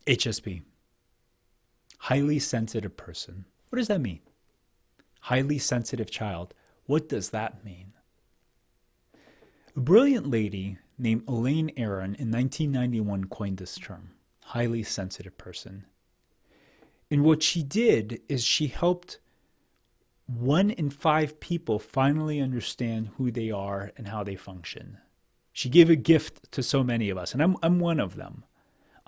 HSP, highly sensitive person. What does that mean? Highly sensitive child. What does that mean? A brilliant lady named Elaine Aron in 1991 coined this term, highly sensitive person. And what she did is she helped 1 in 5 people finally understand who they are and how they function. She gave a gift to so many of us, and I'm one of them.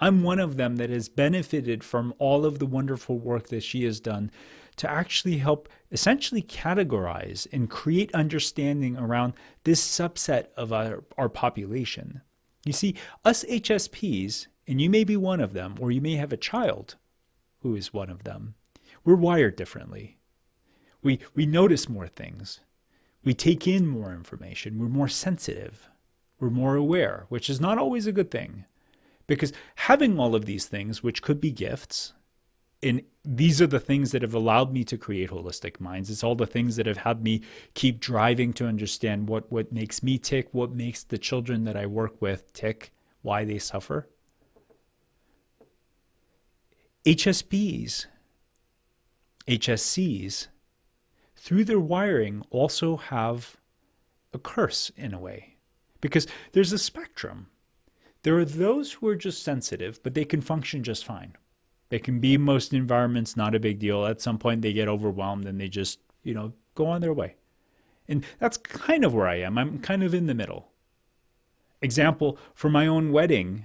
I'm one of them that has benefited from all of the wonderful work that she has done to actually help essentially categorize and create understanding around this subset of our population. You see, us HSPs, and you may be one of them, or you may have a child who is one of them, we're wired differently. We notice more things. We take in more information. We're more sensitive. We're more aware, which is not always a good thing. Because having all of these things, which could be gifts, and these are the things that have allowed me to create Holistic Minds. It's all the things that have had me keep driving to understand what makes me tick, what makes the children that I work with tick, why they suffer. HSPs, HSCs, through their wiring also have a curse in a way. Because there's a spectrum. There are those who are just sensitive, but they can function just fine. They can be in most environments, not a big deal. At some point, they get overwhelmed and they just, go on their way. And that's kind of where I am. I'm kind of in the middle. Example, for my own wedding,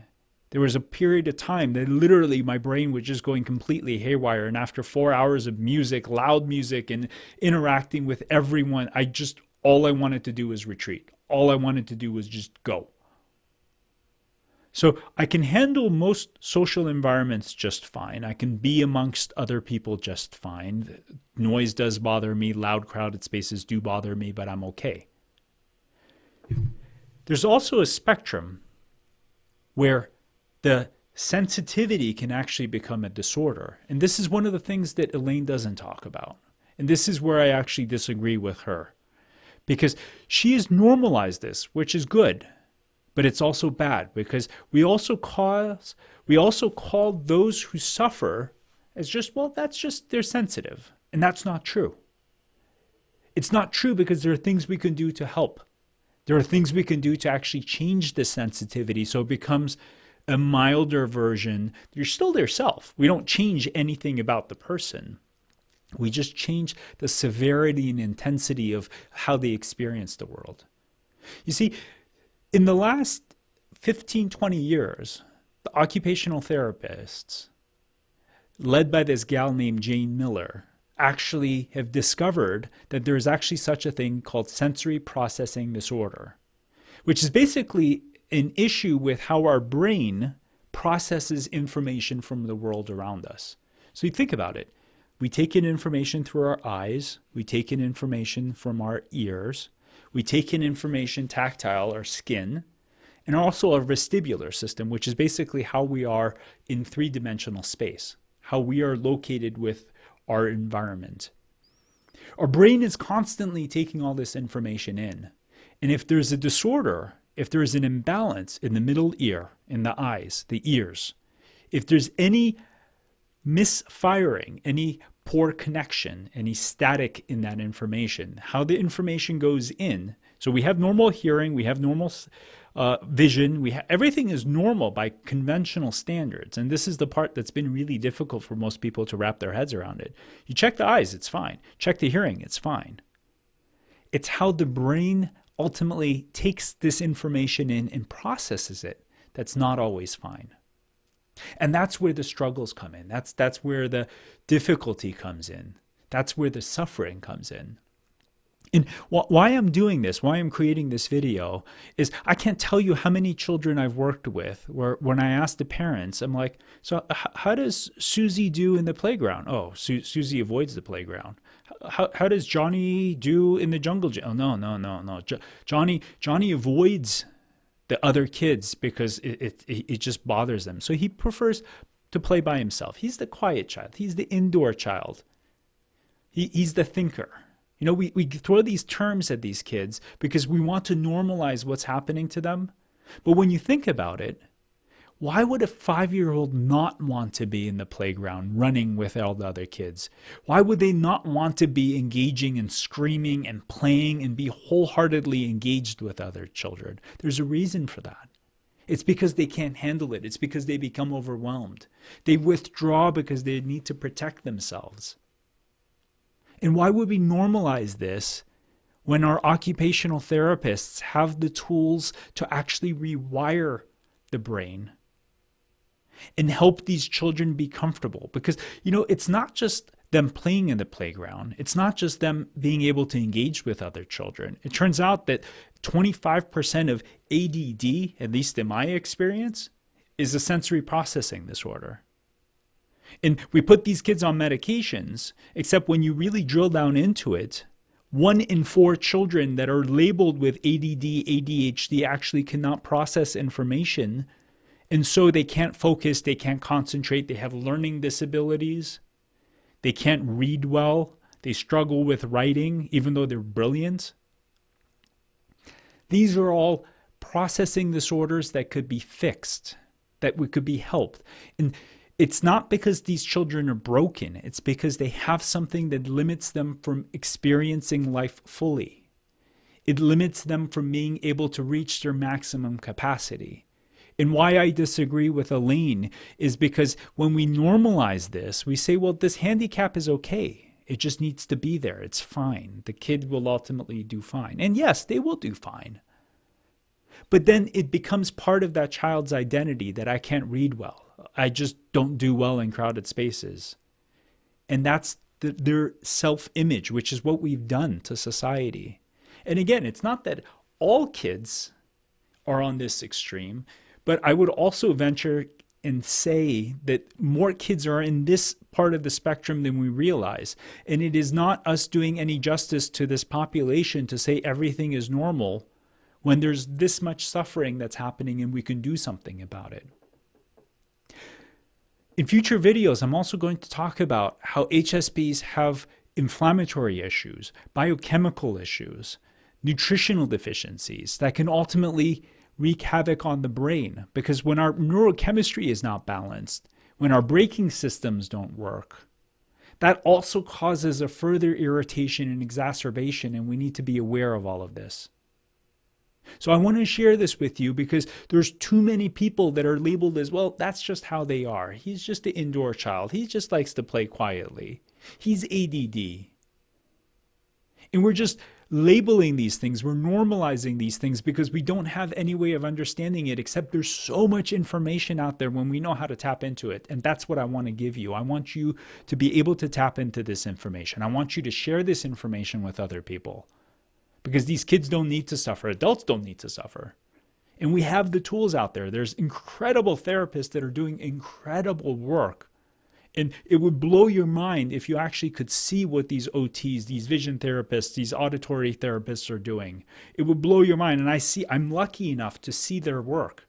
there was a period of time that literally my brain was just going completely haywire. And after 4 hours of music, loud music, and interacting with everyone, all I wanted to do was retreat. All I wanted to do was just go. So I can handle most social environments just fine. I can be amongst other people just fine. Noise does bother me. Loud, crowded spaces do bother me, but I'm okay. There's also a spectrum where the sensitivity can actually become a disorder. And this is one of the things that Elaine doesn't talk about. And this is where I actually disagree with her. Because she has normalized this, which is good. But it's also bad because we also call those who suffer as they're sensitive. And that's not true. It's not true because there are things we can do to help. There are things we can do to actually change the sensitivity so it becomes a milder version. You're still their self. We don't change anything about the person. We just change the severity and intensity of how they experience the world. You see, in the last 15, 20 years, the occupational therapists, led by this gal named Jane Miller, actually have discovered that there is actually such a thing called sensory processing disorder, which is basically an issue with how our brain processes information from the world around us. So you think about it. We take in information through our eyes. We take in information from our ears. We take in information tactile, our skin, and also our vestibular system, which is basically how we are in three-dimensional space, how we are located with our environment. Our brain is constantly taking all this information in. And if there's a disorder, if there is an imbalance in the middle ear, in the eyes, the ears, if there's any misfiring, any poor connection, any static in that information, how the information goes in. So we have normal hearing, we have normal vision, everything is normal by conventional standards. And this is the part that's been really difficult for most people to wrap their heads around it. You check the eyes, it's fine. Check the hearing, it's fine. It's how the brain ultimately takes this information in and processes it that's not always fine. And that's where the struggles come in. That's where the difficulty comes in. That's where the suffering comes in. And why I'm doing this, why I'm creating this video, is I can't tell you how many children I've worked with where when I ask the parents, I'm like, so how does Susie do in the playground? Oh, Susie avoids the playground. How does Johnny do in the jungle gym? Oh, no. Johnny avoids the other kids because it just bothers them. So he prefers to play by himself. He's the quiet child. He's the indoor child. He's the thinker. You know, we throw these terms at these kids because we want to normalize what's happening to them. But when you think about it, Why would a 5-year-old not want to be in the playground running with all the other kids? Why would they not want to be engaging and screaming and playing and be wholeheartedly engaged with other children? There's a reason for that. It's because they can't handle it. It's because they become overwhelmed. They withdraw because they need to protect themselves. And why would we normalize this when our occupational therapists have the tools to actually rewire the brain and help these children be comfortable? Because, it's not just them playing in the playground. It's not just them being able to engage with other children. It turns out that 25% of ADD, at least in my experience, is a sensory processing disorder. And we put these kids on medications, except when you really drill down into it, 1 in 4 children that are labeled with ADD, ADHD actually cannot process information. And so they can't focus, they can't concentrate, they have learning disabilities, they can't read well, they struggle with writing, even though they're brilliant. These are all processing disorders that could be fixed, that could be helped. And it's not because these children are broken. It's because they have something that limits them from experiencing life fully. It limits them from being able to reach their maximum capacity. And why I disagree with Elaine is because when we normalize this, we say, well, this handicap is okay. It just needs to be there. It's fine. The kid will ultimately do fine. And yes, they will do fine. But then it becomes part of that child's identity that I can't read well. I just don't do well in crowded spaces. And that's their self-image, which is what we've done to society. And again, it's not that all kids are on this extreme, but I would also venture and say that more kids are in this part of the spectrum than we realize. And it is not us doing any justice to this population to say everything is normal when there's this much suffering that's happening and we can do something about it. In future videos, I'm also going to talk about how HSPs have inflammatory issues, biochemical issues, nutritional deficiencies that can ultimately wreak havoc on the brain. Because when our neurochemistry is not balanced, when our braking systems don't work, that also causes a further irritation and exacerbation, and we need to be aware of all of this. So I want to share this with you because there's too many people that are labeled as, well, that's just how they are. He's just an indoor child. He just likes to play quietly. He's ADD. And we're just labeling these things. We're normalizing these things because we don't have any way of understanding it, except there's so much information out there when we know how to tap into it. And that's what I want to give you. I want you to be able to tap into this information. I want you to share this information with other people. Because these kids don't need to suffer. Adults don't need to suffer. And we have the tools out there. There's incredible therapists that are doing incredible work. And it would blow your mind if you actually could see what these OTs, these vision therapists, these auditory therapists are doing. It would blow your mind. And I'm lucky enough to see their work.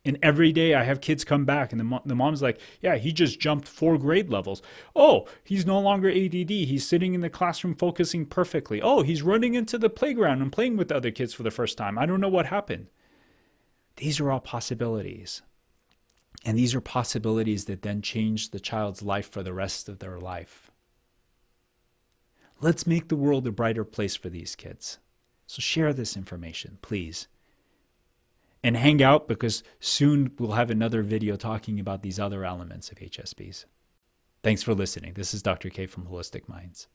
And every day I have kids come back and the mom's like, yeah, he just jumped 4 grade levels. Oh, he's no longer ADD. He's sitting in the classroom focusing perfectly. Oh, he's running into the playground and playing with other kids for the first time. I don't know what happened. These are all possibilities. And these are possibilities that then change the child's life for the rest of their life. Let's make the world a brighter place for these kids. So share this information, please. And hang out because soon we'll have another video talking about these other elements of HSPs. Thanks for listening. This is Dr. K from Holistic Minds.